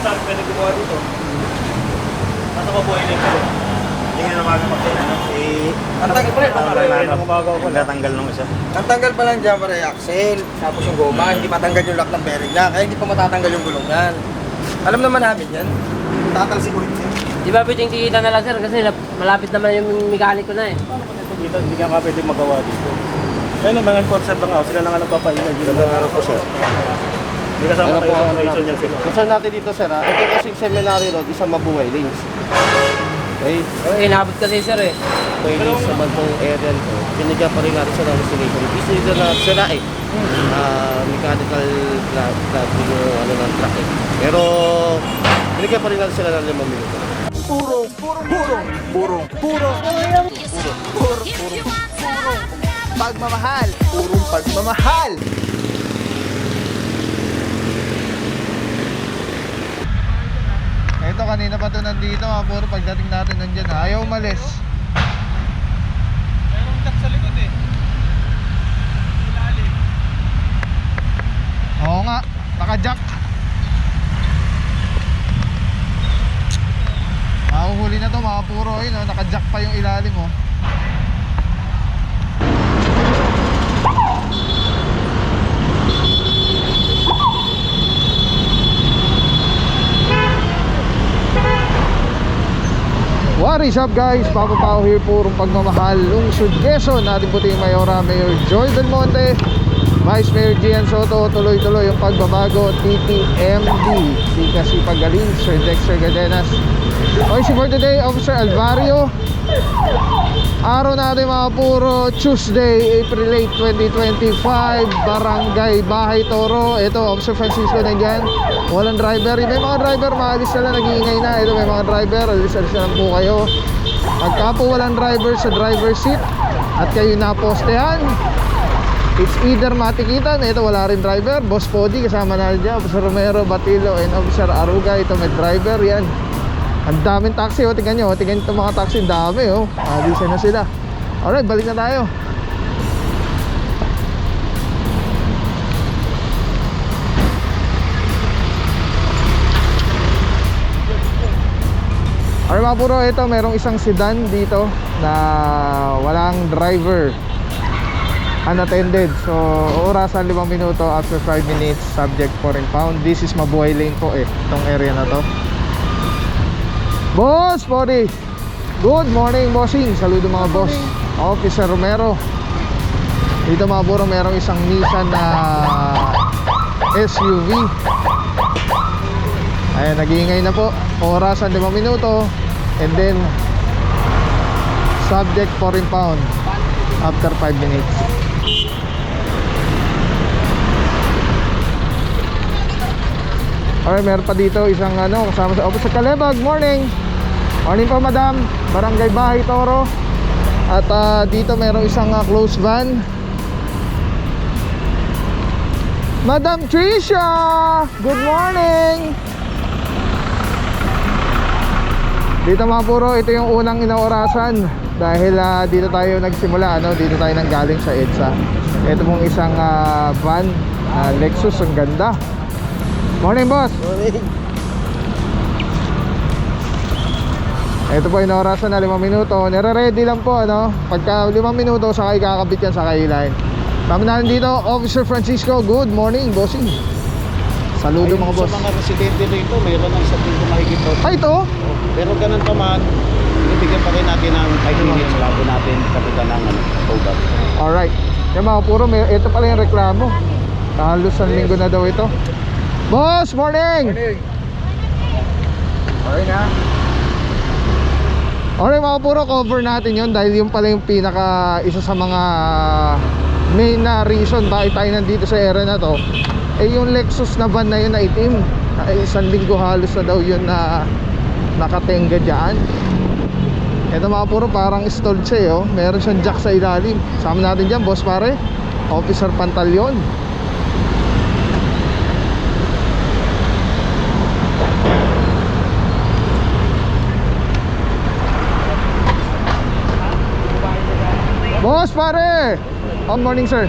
Saan pwede gumawa dito? Nasa mabuhay na ito. Hindi nga naman magkailan, no? Ang tagal pa rin. Nagtatanggal nung isa. Ang tanggal pa lang dyan para yung axle, tapos yung goma, hindi matanggal yung lock ng bearing na, kaya hindi pa matatanggal yung gulungan. Alam naman namin yan. Tatalsikuhin siya. Di ba pwedeng tikita na lang sir kasi malapit naman yung mekaniko na eh. Dito, hindi nga pwede magawa dito. Kaya naman ang concept ng house, sila na nga nagpapahinga. Gandang araw po, sir. Hindi kasama tayo sa operation niyan sila. Concern natin dito sir ha, ito kasing Seminary Road, isang mabuhay lanes. Okay, Inabot kasi sir eh. okay lanes sa bantong area nito. Binigyan pa rin natin sa destination. Isa nito na sila eh. Mechanical flatting yung ano ng truck eh. Pero binigyan pa rin natin sila ng 5 minuto. Pagmamahal, purong pagmamahal. Ito kanina pa to nandito mga puro pagdating natin nandyan ayaw umalis. Merong jack sa likod eh. Ilalim. Oo nga, naka-jack. Mahuhuli na to mga puro eh, no? Naka-jack pa yung ilalim oh. What is up guys? Papa Pao here, purong pagmamahal. Lungsod Quezon, ating puting Mayora, Mayor Joy Belmonte, Vice Mayor Gian Soto. Tuloy-tuloy yung pagbabago, TTMD. Di kasi pagaling, Sir Dexter Gadenas. Okay, for today, Officer Alvario. Araw natin mga puro, Tuesday, April 8, 2025. Barangay Bahay Toro. Ito, Officer Francisco nandyan. Walang driver. May mga driver, maalis na lang, nag-iingay na. Ito, may mga driver, alis-alis na lang po kayo. Pagka po walang driver sa driver seat at kayo napostehan, it's either matikitan. Ito, wala rin driver. Boss Podi, kasama na dyan. Officer Romero, Batilo, and Officer Aruga. Ito, may driver, yan. Ang daming taxi, o tingnan nyo, tingnan itong mga taxi, ang dami oh. Alisan na sila. Alright, balik na tayo. Alright mga puro, ito merong isang sedan dito na walang driver, unattended. So orasan 5 minuto, after 5 minutes subject for impound. This is mabuhay lane po eh, itong area na to. Boss Podi, good morning bossing. Saludo mga boss. Officer Romero. Dito mga puro merong isang Nissan na SUV. Ayan, nag-iingay na po. Orasan 5 minuto. And then subject for impound after 5 minutes. Alright, meron pa dito isang ano, kasama sa Officer Kalebag. Morning. Morning po madam. Barangay Bahay Toro. At dito meron isang closed van. Madam Tricia, good morning. Dito mga puro, ito yung unang inaorasan. Dahil dito tayo nagsimula, ano, dito tayo nanggaling sa EDSA. Ito pong isang van, Lexus, ang ganda. Morning boss. Morning. Ito po yung orasan na 5 minuto. Nire-ready lang po ano. Pagka 5 minuto saka ikakabit yan sa kailan. Kami na dito, Officer Francisco. Good morning bossing. Saludo mga boss. Sa mga residente rito, mayroon ng 1 linggo mahigit to. Ay ito? Pero ganun pa man, ibigyan pa rin natin ng 5 minutes bago natin kapitan ng towbar. Alright. Yung mga puro, ito pala yung reklamo. Halos 1 linggo na daw ito. Boss, morning! Okay na. Alright mga puro, cover natin yon dahil yung pala yung pinaka isa sa mga main na reason bakit tayo nandito sa area na to. Eh yung Lexus na van na yun na itim, 1 linggo halos na daw yun na nakatenga dyan. Ito mga puro, parang stalled siya eh, oh. Meron siyang jack sa ilalim. Sama natin dyan boss pare, Officer Pantaleon. Boss pare! Good morning sir.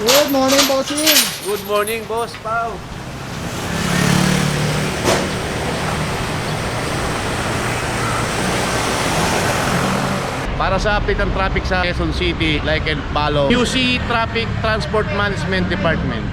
Good morning, bossing. Good morning, Boss Pao. Para sa update ng traffic sa Quezon City, like and follow QC Traffic Transport Management Department.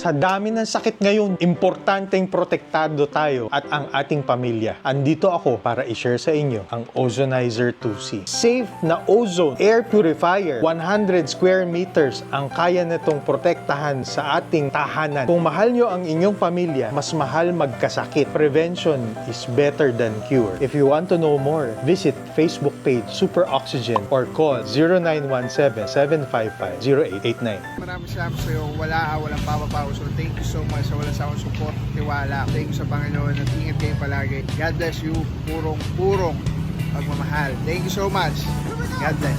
Sa dami ng sakit ngayon, importanteng protektado tayo at ang ating pamilya. Andito ako para i-share sa inyo ang Ozonizer 2C. Safe na ozone air purifier. 100 square meters ang kaya nitong protektahan sa ating tahanan. Kung mahal nyo ang inyong pamilya, mas mahal magkasakit. Prevention is better than cure. If you want to know more, visit Facebook page Super Oxygen or call 0917-755-0889. Maraming salamat sa iyo. Walang papapaw. So thank you so much sa walang sawang support, tiwala. Thank you sa Panginoon at ingat kayo palagi. God bless you. Purong pagmamahal. Thank you so much. God bless.